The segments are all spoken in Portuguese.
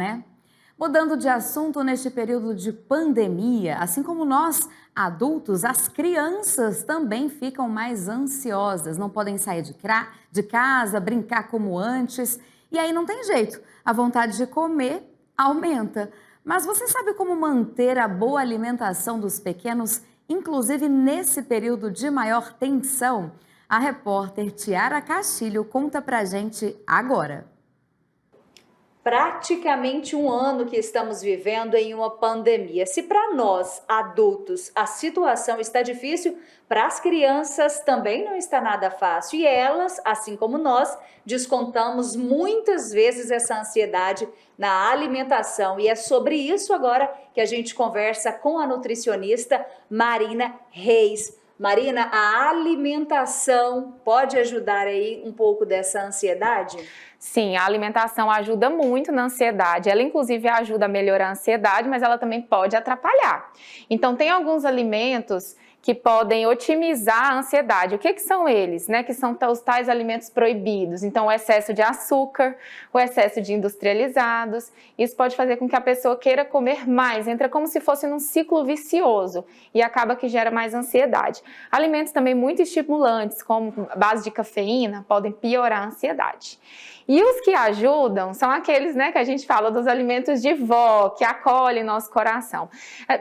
né? Mudando de assunto, neste período de pandemia, assim como nós, adultos, as crianças também ficam mais ansiosas, não podem sair de casa, brincar como antes, e aí não tem jeito, a vontade de comer aumenta. Mas você sabe como manter a boa alimentação dos pequenos, inclusive nesse período de maior tensão? A repórter Tiara Castilho conta pra gente agora. Praticamente um ano que estamos vivendo em uma pandemia. Se para nós, adultos, a situação está difícil, para as crianças também não está nada fácil. E elas, assim como nós, descontamos muitas vezes essa ansiedade na alimentação. E é sobre isso agora que a gente conversa com a nutricionista Marina Reis. Marina, a alimentação pode ajudar aí um pouco dessa ansiedade? Sim, a alimentação ajuda muito na ansiedade. Ela, inclusive, ajuda a melhorar a ansiedade, mas ela também pode atrapalhar. Então, tem alguns alimentos que podem otimizar a ansiedade. O que são eles? Que são os tais alimentos proibidos. Então, o excesso de açúcar, o excesso de industrializados. Isso pode fazer com que a pessoa queira comer mais. Entra como se fosse num ciclo vicioso e acaba que gera mais ansiedade. Alimentos também muito estimulantes, como base de cafeína, podem piorar a ansiedade. E os que ajudam são aqueles, que a gente fala dos alimentos de vó, que acolhem nosso coração.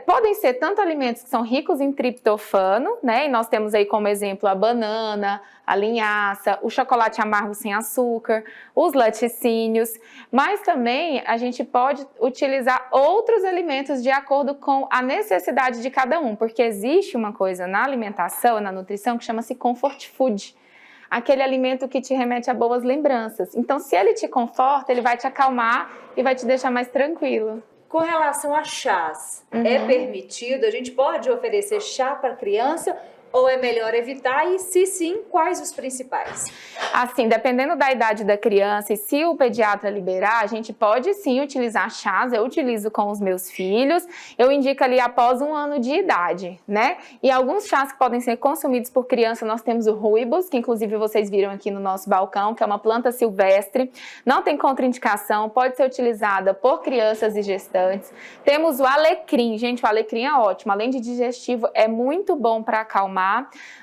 Podem ser tanto alimentos que são ricos em triptofano, e nós temos aí como exemplo a banana, a linhaça, o chocolate amargo sem açúcar, os laticínios, mas também a gente pode utilizar outros alimentos de acordo com a necessidade de cada um, porque existe uma coisa na alimentação, na nutrição, que chama-se comfort food. Aquele alimento que te remete a boas lembranças. Então, se ele te conforta, ele vai te acalmar e vai te deixar mais tranquilo. Com relação a chás, é permitido? A gente pode oferecer chá para criança ou é melhor evitar? E se sim, quais os principais? Assim, dependendo da idade da criança e se o pediatra liberar, a gente pode sim utilizar chás. Eu utilizo com os meus filhos. Eu indico ali após 1 ano de idade, E alguns chás que podem ser consumidos por criança, nós temos o rooibos, que inclusive vocês viram aqui no nosso balcão, que é uma planta silvestre. Não tem contraindicação, pode ser utilizada por crianças e gestantes. Temos o alecrim. Gente, o alecrim é ótimo. Além de digestivo, é muito bom para acalmar.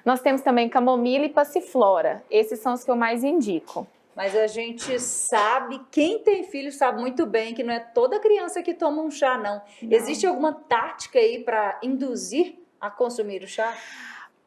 Nós temos também camomila e passiflora. Esses são os que eu mais indico. Mas a gente sabe, quem tem filho sabe muito bem que não é toda criança que toma um chá, não. Existe alguma tática aí para induzir a consumir o chá?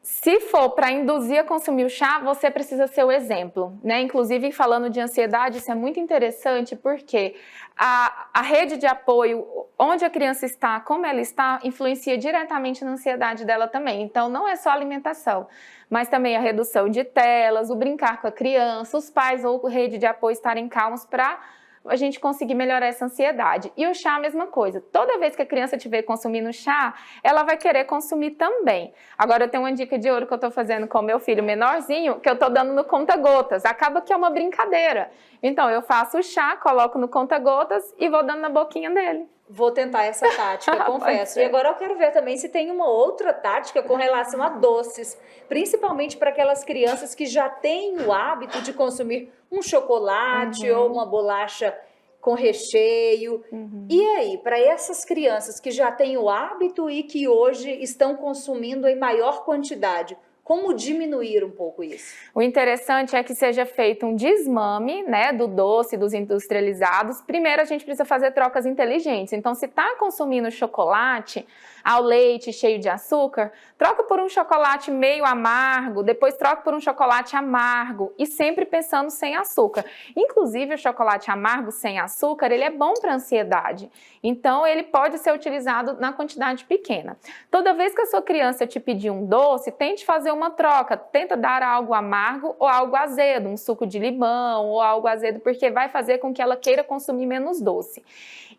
Se for para induzir a consumir o chá, você precisa ser o exemplo, Inclusive, falando de ansiedade, isso é muito interessante porque a rede de apoio, onde a criança está, como ela está, influencia diretamente na ansiedade dela também. Então, não é só alimentação, mas também a redução de telas, o brincar com a criança, os pais ou rede de apoio estarem calmos para a gente conseguir melhorar essa ansiedade. E o chá, a mesma coisa. Toda vez que a criança estiver consumindo chá, ela vai querer consumir também. Agora, eu tenho uma dica de ouro que eu estou fazendo com o meu filho menorzinho, que eu estou dando no conta-gotas. Acaba que é uma brincadeira. Então, eu faço o chá, coloco no conta-gotas e vou dando na boquinha dele. Vou tentar essa tática, confesso. E agora eu quero ver também se tem uma outra tática com relação a doces, principalmente para aquelas crianças que já têm o hábito de consumir um chocolate ou uma bolacha com recheio. E aí, para essas crianças que já têm o hábito e que hoje estão consumindo em maior quantidade, como diminuir um pouco isso? O interessante é que seja feito um desmame, do doce, dos industrializados. Primeiro, a gente precisa fazer trocas inteligentes. Então, se está consumindo chocolate ao leite cheio de açúcar, troca por um chocolate meio amargo, depois troca por um chocolate amargo e sempre pensando sem açúcar. Inclusive, o chocolate amargo sem açúcar, ele é bom para a ansiedade. Então, ele pode ser utilizado na quantidade pequena. Toda vez que a sua criança te pedir um doce, tente fazer uma troca. Tenta dar algo amargo ou algo azedo, um suco de limão ou algo azedo, porque vai fazer com que ela queira consumir menos doce.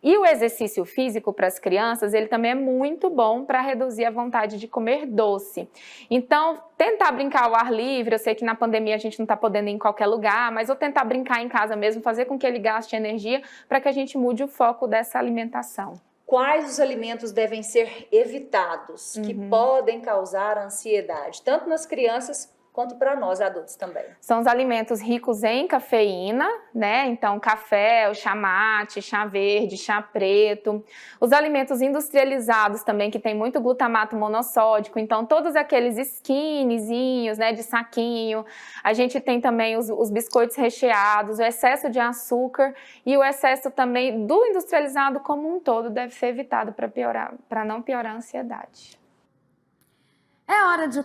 E o exercício físico para as crianças, ele também é muito bom para reduzir a vontade de comer doce. Então, tentar brincar ao ar livre, eu sei que na pandemia a gente não está podendo ir em qualquer lugar, mas eu tentar brincar em casa mesmo, fazer com que ele gaste energia para que a gente mude o foco dessa alimentação. Quais os alimentos devem ser evitados que podem causar ansiedade, tanto nas crianças quanto para nós adultos também. São os alimentos ricos em cafeína, né? Então, café, o chá mate, chá verde, chá preto. Os alimentos industrializados também, que tem muito glutamato monossódico. Então, todos aqueles skinnyzinhos, né, de saquinho. A gente tem também os biscoitos recheados, o excesso de açúcar e o excesso também do industrializado como um todo deve ser evitado para não piorar a ansiedade. É hora de